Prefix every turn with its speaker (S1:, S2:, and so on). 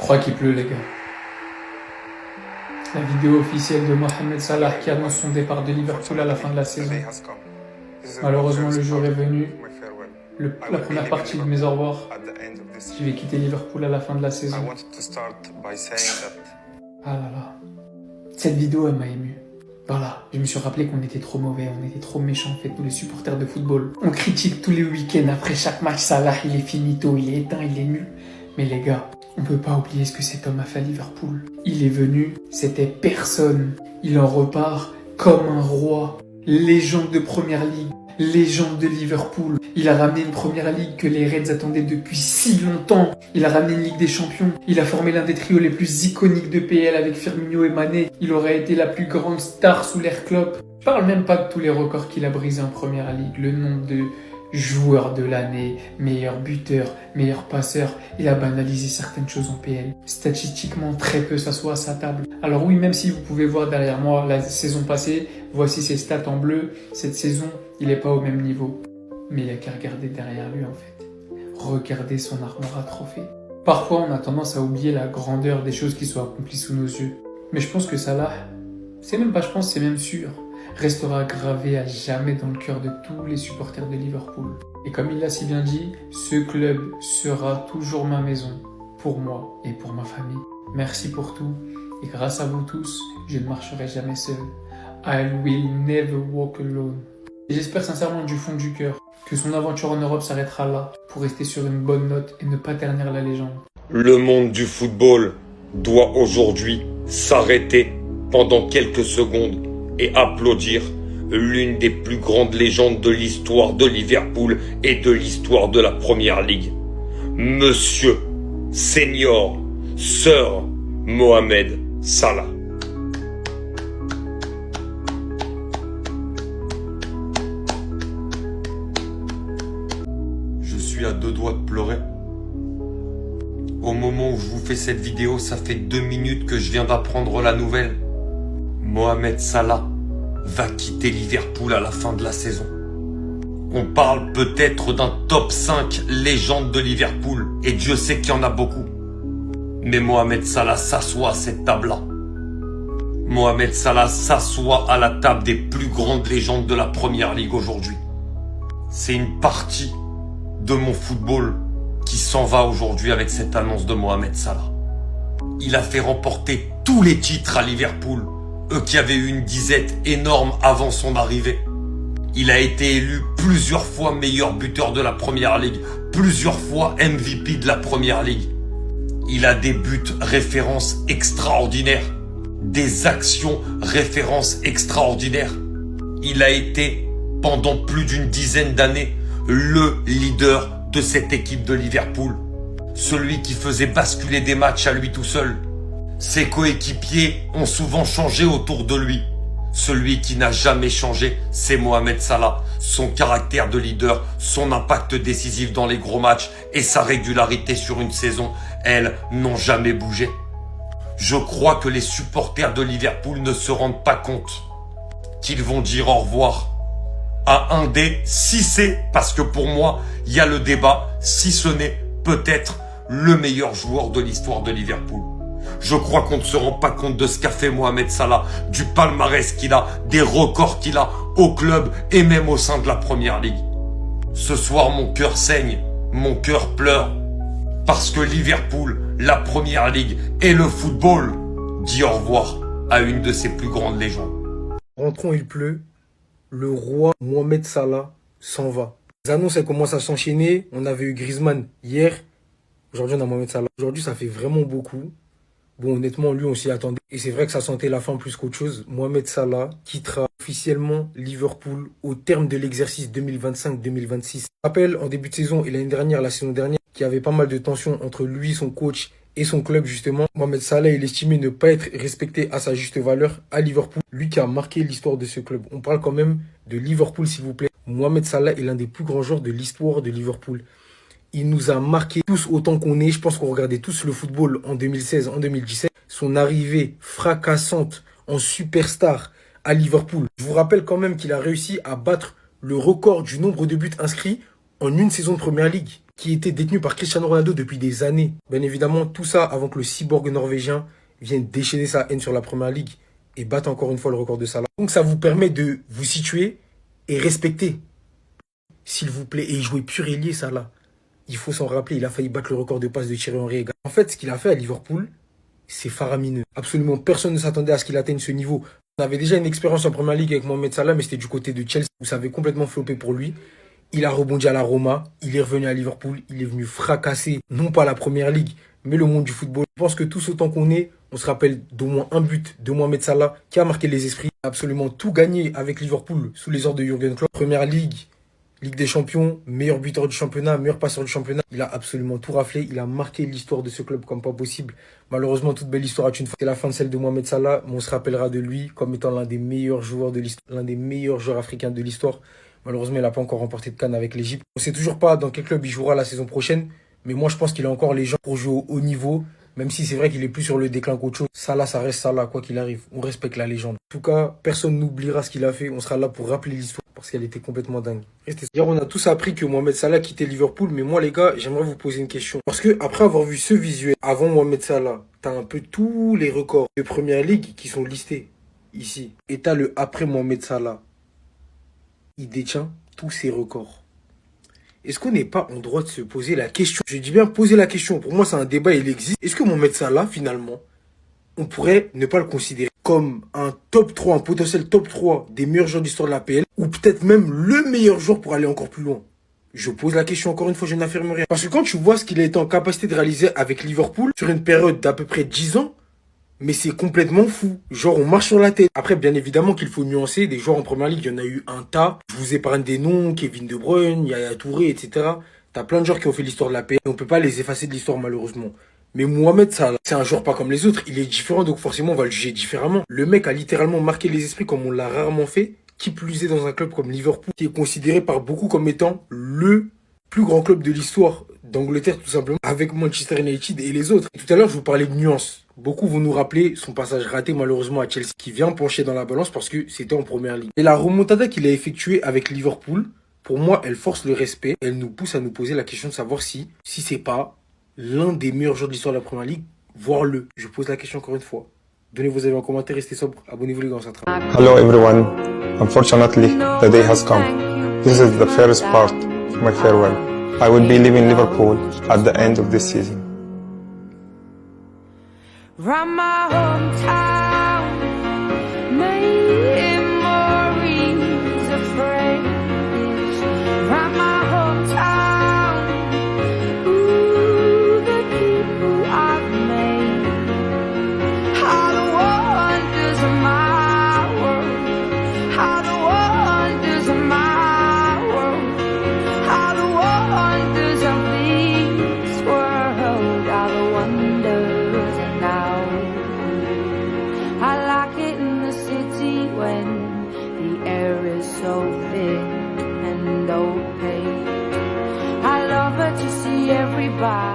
S1: crois qu'il pleut, les gars. La vidéo officielle de Mohamed Salah qui annonce son départ de Liverpool à la fin de la saison. Malheureusement, le jour est venu. La première partie de mes au revoir. Je vais quitter Liverpool à la fin de la saison. Ah là là. Cette vidéo, elle m'a ému. Voilà, je me suis rappelé qu'on était trop mauvais, on était trop méchants, en fait, nous les supporters de football. On critique tous les week-ends après chaque match, Salah, il est finito, il est éteint, il est nul. Mais les gars, on peut pas oublier ce que cet homme a fait à Liverpool. Il est venu, c'était personne. Il en repart comme un roi. Légende de Première Ligue, légende de Liverpool. Il a ramené une Première Ligue que les Reds attendaient depuis si longtemps. Il a ramené une Ligue des Champions. Il a formé l'un des trios les plus iconiques de PL avec Firmino et Mané. Il aurait été la plus grande star sous l'ère Klopp. Je parle même pas de tous les records qu'il a brisés en Première Ligue. Le nombre de joueur de l'année, meilleur buteur, meilleur passeur. Il a banalisé certaines choses en PL. Statistiquement, très peu s'assoit à sa table. Alors oui, même si vous pouvez voir derrière moi la saison passée, voici ses stats en bleu. Cette saison, il n'est pas au même niveau. Mais il n'y a qu'à regarder derrière lui en fait. Regardez son armoire à trophées. Parfois, on a tendance à oublier la grandeur des choses qui sont accomplies sous nos yeux. Mais je pense que Salah, c'est même pas je pense, c'est même sûr, restera gravé à jamais dans le cœur de tous les supporters de Liverpool. Et comme il l'a si bien dit, ce club sera toujours ma maison, pour moi et pour ma famille. Merci pour tout, et grâce à vous tous, je ne marcherai jamais seul. I will never walk alone. Et j'espère sincèrement du fond du cœur que son aventure en Europe s'arrêtera là, pour rester sur une bonne note et ne pas ternir la légende.
S2: Le monde du football doit aujourd'hui s'arrêter pendant quelques secondes et applaudir l'une des plus grandes légendes de l'histoire de Liverpool et de l'histoire de la Première Ligue. Monsieur, Senior, Sir Mohamed Salah. Je suis à deux doigts de pleurer. Au moment où je vous fais cette vidéo, ça fait 2 minutes que je viens d'apprendre la nouvelle. Mohamed Salah va quitter Liverpool à la fin de la saison. On parle peut-être d'un top 5 légende de Liverpool, et Dieu sait qu'il y en a beaucoup. Mais Mohamed Salah s'assoit à cette table-là. Mohamed Salah s'assoit à la table des plus grandes légendes de la Première Ligue aujourd'hui. C'est une partie de mon football qui s'en va aujourd'hui avec cette annonce de Mohamed Salah. Il a fait remporter tous les titres à Liverpool, eux qui avaient eu une disette énorme avant son arrivée. Il a été élu plusieurs fois meilleur buteur de la Première Ligue, plusieurs fois MVP de la Première Ligue. Il a des buts références extraordinaires, des actions références extraordinaires. Il a été, pendant plus d'une dizaine d'années, le leader de cette équipe de Liverpool. Celui qui faisait basculer des matchs à lui tout seul. Ses coéquipiers ont souvent changé autour de lui. Celui qui n'a jamais changé, c'est Mohamed Salah. Son caractère de leader, son impact décisif dans les gros matchs et sa régularité sur une saison, elles n'ont jamais bougé. Je crois que les supporters de Liverpool ne se rendent pas compte qu'ils vont dire au revoir à un des, si c'est, parce que pour moi, il y a le débat, si ce n'est peut-être le meilleur joueur de l'histoire de Liverpool. Je crois qu'on ne se rend pas compte de ce qu'a fait Mohamed Salah, du palmarès qu'il a, des records qu'il a au club et même au sein de la Première Ligue. Ce soir, mon cœur saigne, mon cœur pleure, parce que Liverpool, la Première Ligue et le football dit au revoir à une de ses plus grandes légendes.
S3: Rentrons, il pleut. Le roi Mohamed Salah s'en va. Les annonces, elles commencent à s'enchaîner. On avait eu Griezmann hier. Aujourd'hui, on a Mohamed Salah. Aujourd'hui, ça fait vraiment beaucoup. Bon, honnêtement, lui, on s'y attendait. Et c'est vrai que ça sentait la fin plus qu'autre chose. Mohamed Salah quittera officiellement Liverpool au terme de l'exercice 2025-2026. Je rappelle, en début de saison et l'année dernière, la saison dernière, qu'il y avait pas mal de tensions entre lui, son coach et son club, justement. Mohamed Salah, il estimait ne pas être respecté à sa juste valeur à Liverpool. Lui qui a marqué l'histoire de ce club. On parle quand même de Liverpool, s'il vous plaît. Mohamed Salah est l'un des plus grands joueurs de l'histoire de Liverpool. Il nous a marqué tous autant qu'on est. Je pense qu'on regardait tous le football en 2016, en 2017. Son arrivée fracassante en superstar à Liverpool. Je vous rappelle quand même qu'il a réussi à battre le record du nombre de buts inscrits en une saison de Première Ligue. qui était détenu par Cristiano Ronaldo depuis des années. Bien évidemment, tout ça avant que le cyborg norvégien vienne déchaîner sa haine sur la Première Ligue et batte encore une fois le record de Salah. Donc ça vous permet de vous situer et respecter, s'il vous plaît, et jouer pur ailier Salah. Il faut s'en rappeler, il a failli battre le record de passes de Thierry Henry. En fait, ce qu'il a fait à Liverpool, c'est faramineux. Absolument personne ne s'attendait à ce qu'il atteigne ce niveau. On avait déjà une expérience en Première Ligue avec Mohamed Salah, mais c'était du côté de Chelsea où ça avait complètement floppé pour lui. Il a rebondi à la Roma, il est revenu à Liverpool, il est venu fracasser, non pas la Première Ligue, mais le monde du football. Je pense que tous autant qu'on est, on se rappelle d'au moins un but de Mohamed Salah qui a marqué les esprits. Il a absolument tout gagné avec Liverpool sous les ordres de Jürgen Klopp. Première Ligue, Ligue des Champions, meilleur buteur du championnat, meilleur passeur du championnat. Il a absolument tout raflé. Il a marqué l'histoire de ce club comme pas possible. Malheureusement, toute belle histoire a une fin. C'est la fin de celle de Mohamed Salah, mais on se rappellera de lui comme étant l'un des meilleurs joueurs de l'histoire, l'un des meilleurs joueurs africains de l'histoire. Malheureusement, il n'a pas encore remporté de CAN avec l'Égypte. On ne sait toujours pas dans quel club il jouera la saison prochaine, mais moi je pense qu'il a encore les gens pour jouer au haut niveau, même si c'est vrai qu'il est plus sur le déclin qu'autre chose. Salah, ça reste Salah, quoi qu'il arrive. On respecte la légende. En tout cas, personne n'oubliera ce qu'il a fait. On sera là pour rappeler l'histoire parce qu'elle était complètement dingue. Hier, on a tous appris que Mohamed Salah quittait Liverpool, mais moi les gars, j'aimerais vous poser une question. Parce que après avoir vu ce visuel, avant Mohamed Salah, t'as un peu tous les records de Première Ligue qui sont listés ici. Et t'as le après Mohamed Salah. Il détient tous ses records. Est-ce qu'on n'est pas en droit de se poser la question? Je dis bien poser la question. Pour moi, c'est un débat, il existe. Est-ce que Mohamed Salah, finalement, on pourrait ne pas le considérer comme un top 3, un potentiel top 3 des meilleurs joueurs d'histoire de la PL, ou peut-être même le meilleur joueur pour aller encore plus loin? Je pose la question encore une fois, je n'affirme rien. Parce que quand tu vois ce qu'il a été en capacité de réaliser avec Liverpool, sur une période d'à peu près 10 ans, mais c'est complètement fou. Genre, on marche sur la tête. Après, bien évidemment qu'il faut nuancer. Des joueurs en Première Ligue, il y en a eu un tas. Je vous épargne des noms, Kevin De Bruyne, Yaya Touré, etc. T'as plein de joueurs qui ont fait l'histoire de la paix. Et on peut pas les effacer de l'histoire, malheureusement. Mais Mohamed Salah, c'est un joueur pas comme les autres. Il est différent, donc forcément, on va le juger différemment. Le mec a littéralement marqué les esprits comme on l'a rarement fait. Qui plus est dans un club comme Liverpool, qui est considéré par beaucoup comme étant le plus grand club de l'histoire d'Angleterre, tout simplement, avec Manchester United et les autres. Et tout à l'heure, je vous parlais de nuances. Beaucoup vont nous rappeler son passage raté malheureusement à Chelsea qui vient pencher dans la balance parce que c'était en Première Ligue. Et la remontada qu'il a effectuée avec Liverpool, pour moi, elle force le respect. Elle nous pousse à nous poser la question de savoir si c'est pas l'un des meilleurs joueurs de l'histoire de la Première Ligue, voire le. Je pose la question encore une fois. Donnez vos avis en commentaire, restez sobre, abonnez-vous les gars, on s'attrape.
S4: Hello everyone. Unfortunately, the day has come. This is the first part of my farewell. I will be leaving Liverpool at the end of this season.
S5: From my hometown, memories of friends. From my hometown, ooh, the people I've made. How the wonders of my world, how the wonders of my world, how the wonders of this world, how the wonders of now. I like it in the city when the air is so thick and opaque. I love it to see everybody